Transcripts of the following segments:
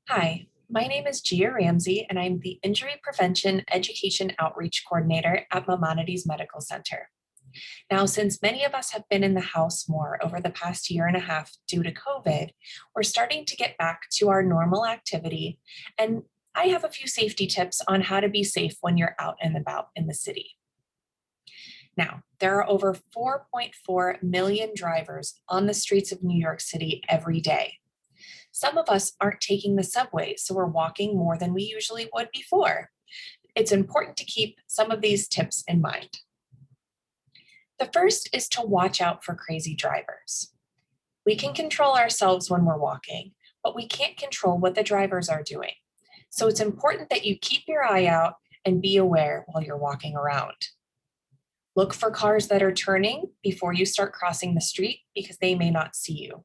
Hi, my name is Gia Ramsey, and I'm the Injury Prevention Education Outreach Coordinator at Maimonides Medical Center. Now, since many of us have been in the house more over the past year and a half due to COVID, we're starting to get back to our normal activity, and I have a few safety tips on how to be safe when you're out and about in the city. Now, there are over 4.4 million drivers on the streets of New York City every day. Some of us aren't taking the subway, so we're walking more than we usually would before. It's important to keep some of these tips in mind. The first is to watch out for crazy drivers. We can control ourselves when we're walking, but we can't control what the drivers are doing. So it's important that you keep your eye out and be aware while you're walking around. Look for cars that are turning before you start crossing the street because they may not see you.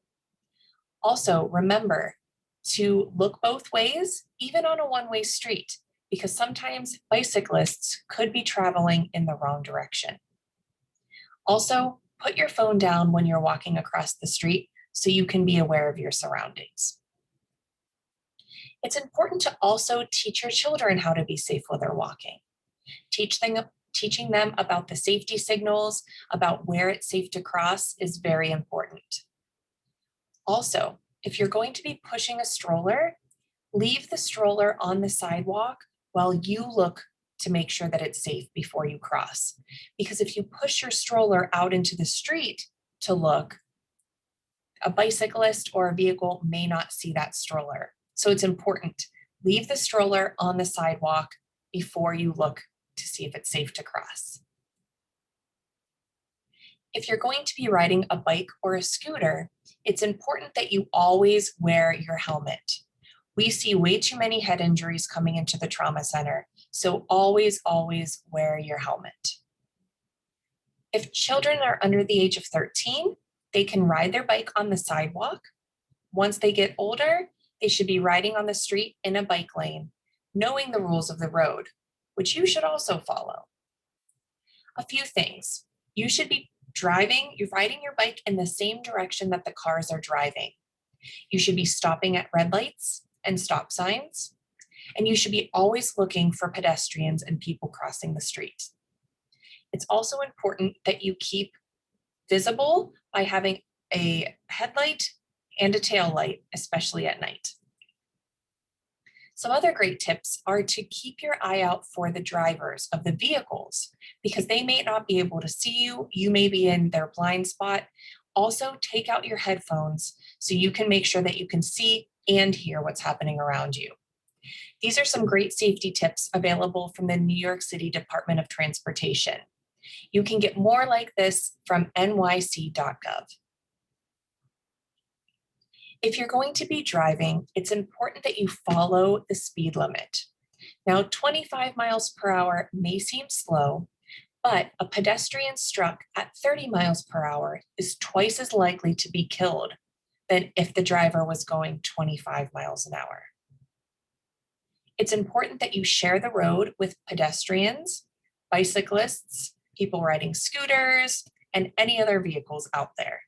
Also, remember to look both ways, even on a one-way street, because sometimes bicyclists could be traveling in the wrong direction. Also, put your phone down when you're walking across the street so you can be aware of your surroundings. It's important to also teach your children how to be safe while they're walking. Teaching them about the safety signals, about where it's safe to cross is very important. Also, if you're going to be pushing a stroller, leave the stroller on the sidewalk while you look to make sure that it's safe before you cross. Because if you push your stroller out into the street to look, a bicyclist or a vehicle may not see that stroller. So it's important. Leave the stroller on the sidewalk before you look to see if it's safe to cross. If you're going to be riding a bike or a scooter, it's important that you always wear your helmet. We see way too many head injuries coming into the trauma center, so always, always wear your helmet. If children are under the age of 13, they can ride their bike on the sidewalk. Once they get older, they should be riding on the street in a bike lane, knowing the rules of the road, which you should also follow. A few things. You should be riding your bike in the same direction that the cars are driving. You should be stopping at red lights and stop signs, and you should be always looking for pedestrians and people crossing the street. It's also important that you keep visible by having a headlight and a tail light, especially at night. Some other great tips are to keep your eye out for the drivers of the vehicles because they may not be able to see you. You may be in their blind spot. Also, take out your headphones so you can make sure that you can see and hear what's happening around you. These are some great safety tips available from the New York City Department of Transportation. You can get more like this from nyc.gov. If you're going to be driving, it's important that you follow the speed limit. Now, 25 miles per hour may seem slow, but a pedestrian struck at 30 miles per hour is twice as likely to be killed than if the driver was going 25 miles an hour. It's important that you share the road with pedestrians, bicyclists, people riding scooters, and any other vehicles out there.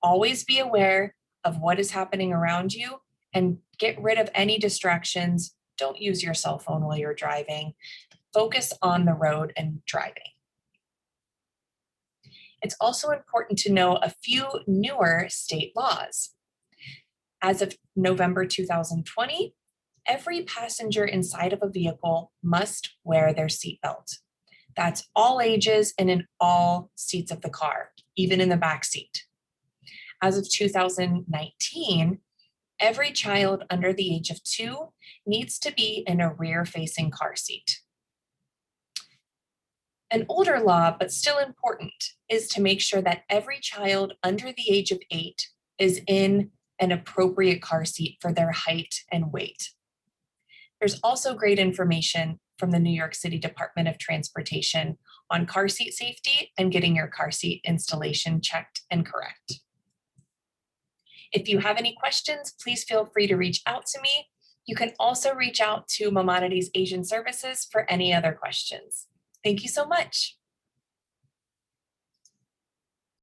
Always be aware of what is happening around you and get rid of any distractions. Don't use your cell phone while you're driving. Focus on the road and driving. It's also important to know a few newer state laws. As of November 2020, every passenger inside of a vehicle must wear their seatbelt. That's all ages and in all seats of the car, even in the back seat. As of 2019, every child under the age of 2 needs to be in a rear-facing car seat. An older law, but still important, is to make sure that every child under the age of 8 is in an appropriate car seat for their height and weight. There's also great information from the New York City Department of Transportation on car seat safety and getting your car seat installation checked and correct. If you have any questions, please feel free to reach out to me. You can also reach out to Maimonides Asian Services for any other questions. Thank you so much.